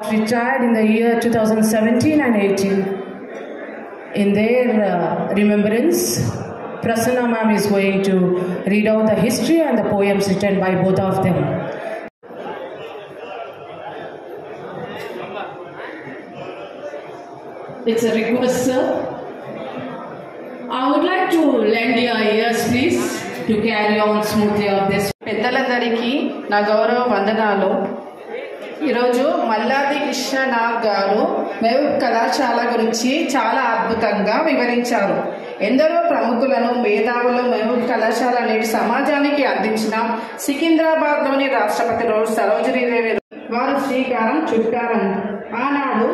Retired in the year 2017 and 18. In their remembrance, Prasanna ma'am is going to read out the history and the poems written by both of them. It's a request, sir. I would like to lend your ears, please, to carry on smoothly of this. పెద్దలందరికీ నా గౌరవ వందనాలు. ఈరోజు మల్లాది కృష్ణనాగ్ గారు మహబూబ్ కళాశాల గురించి చాలా అద్భుతంగా వివరించారు. ఎందరో ప్రముఖులను మేధావులు మహబూబ్ కళాశాల నేటి సమాజానికి అందించిన సికింద్రాబాద్లోని రాష్ట్రపతి రోడ్ సరోజినీదేవి వారు శ్రీకారం చుట్టారని. ఆనాడు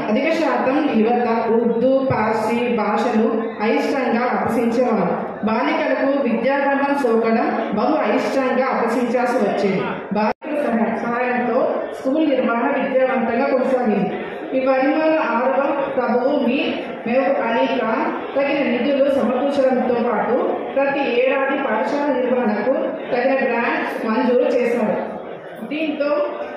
అధిక శాతం యువత ఉర్దూ పార్సీ భాషలు అయిష్టంగా అభ్యసించేవారు. బాలికలకు విద్యారంభం సోకడం బహు అయిష్టంగా అభ్యసించాల్సి వచ్చేది. బాలికల సహాయంతో స్కూల్ నిర్వహణ విద్యావంతంగా కొనసాగింది. ఈ పరిమాణ 6వ ప్రభువు మహబూబ్ అలీ ఖాన్ తగిన నిధులు సమకూర్చడంతో పాటు ప్రతి ఏడాది పాఠశాల నిర్వహణకు తగిన గ్రాంట్స్ మంజూరు చేశారు. దీంతో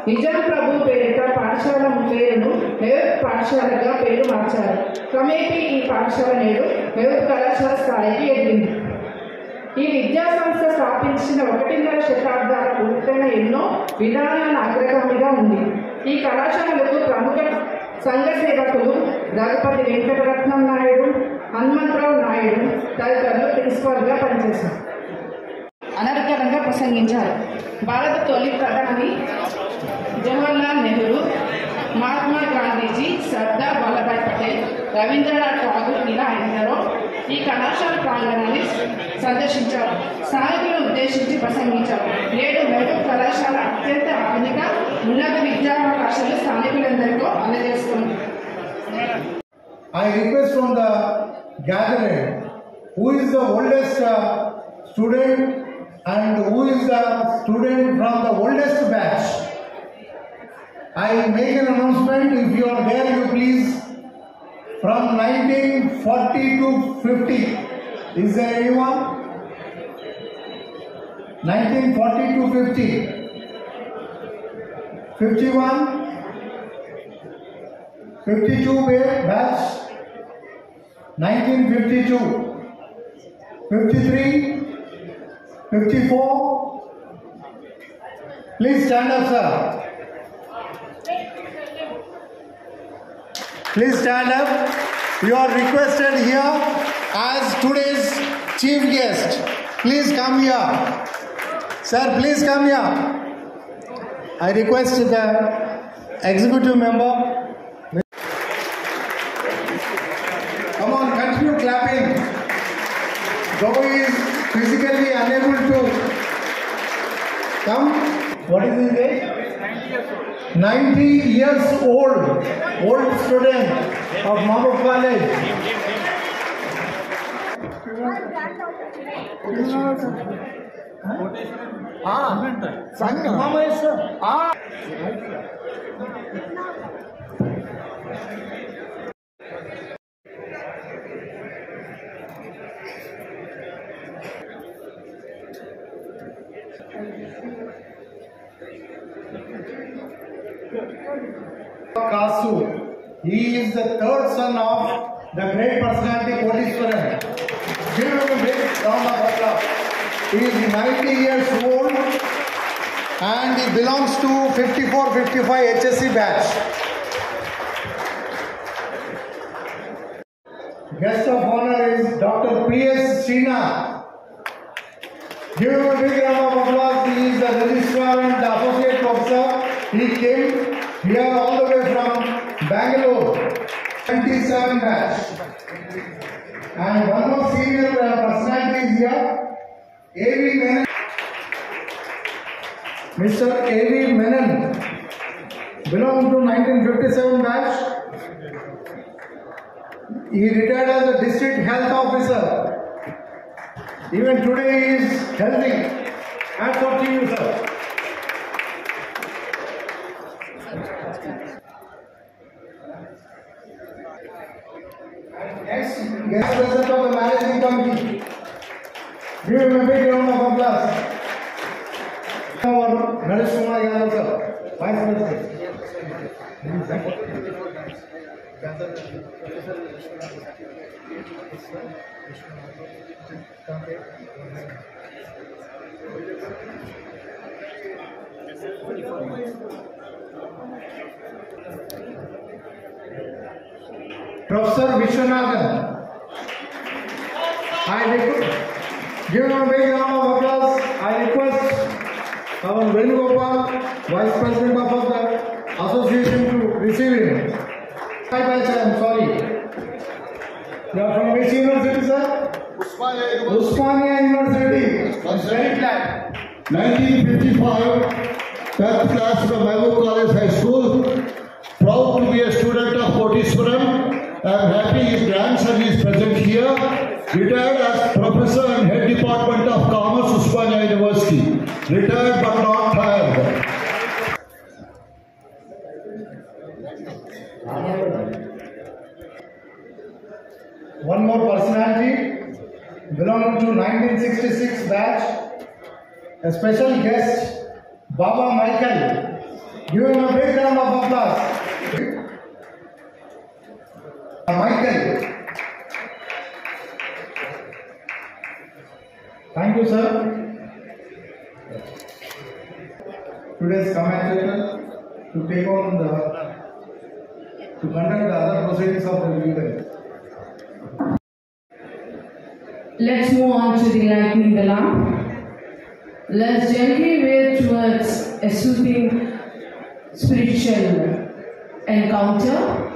నిజాం ప్రభు పేరిట పాఠశాల పేరును మహబూబ్ పాఠశాలగా పేరు మార్చారు. క్రమేపీ ఈ పాఠశాల నేడు మహబూబ్ కళాశాల స్థాయికి ఎదిగింది. ఈ విద్యా సంస్థ స్థాపించిన 1.5 శతాబ్దాల పూర్తయిన ఎన్నో విధానాల అగ్రగామిగా ఉంది. ఈ కళాశాలకు ప్రముఖ సంఘ సేవకులు రఘుపతి వెంకటరత్నం నాయుడు, హనుమంతరావు నాయుడు తదితరులు ప్రిన్సిపాల్గా పనిచేశారు. అనర్గళంగా ప్రసంగించారు. భారత తొలి ప్రధాని జవహర్లాల్ నెహ్రూ, మహాత్మా గాంధీజీ, సర్దార్ వల్లభాయ్ పటేల్, రవీంద్రనాథ్ ఠాగూర్ ఇలా ఎందరో ఈ కళాశాల ప్రాంగణాన్ని సందర్శించారు. స్థానికులను ఉద్దేశించి ప్రసంగించారు. నేడు మహబూబ్ కళాశాల అత్యంత ఆధునిక ఉన్నత విద్యావకాశాలు స్థానికులందరికీ అందజేస్తుంది. I request from the gathering, who is the oldest student and who is the student from the oldest batch? I make an announcement. If you are there, you please, from 1940 to 50. Is there anyone? 1940 to 50. 51. 52 batch. 1952. 53. 54. Please stand up, sir. Please stand up. You are requested here as today's chief guest. Please come here. Sir, please come here. I request the executive member. Come on, continue clapping. Though he is physically unable to come. What is his age? 90 years old. Old student of Mabuk College. Mama is sir. Kasu. He is the third son of the great personality Kotishwaran. Give him a big round of applause. He is 90 years old and he belongs to 54-55 HSC batch. Guest of honor is Dr. P.S. Srinath. Give him a big round of applause. He is the registrar and the associate professor. He came here all the way from Bangalore, 27 batch. And one more senior personality is here, A.V. Menon. Mr. A.V. Menon belongs to 1957 batch. He retired as a district health officer. Even today he is healthy. Hats off to you, sir. Next, guest president of the managing committee. Give him a big round of applause. Naresh Kumar Yadav, sir, Vice President. Professor Vishwanathan. Give him a big round of applause. I request our Venugopal, Vice President of the Association, to receive him. Hi, Vice, I am sorry. You are from which university, sir? Usmania University. I'm very glad. 1955, 10th class from Mehboob College High School. Proud to be a student of Koteswaram. I am happy his grandson is present here. Retired as Professor and Head Department of Commerce, Usmania University. Retired but not tired. One more personality belonging to 1966 batch. A special guest, Baba Michael. Give him a big round of applause. Michael. Thank you, sir. Today's commentator to take on to conduct the other proceedings of the event. Let's move on to the lighting the lamp. Let's gently wave towards a soothing spiritual encounter.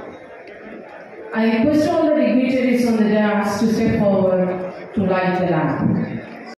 I request all the dignitaries on the dais to step forward to light the lamp.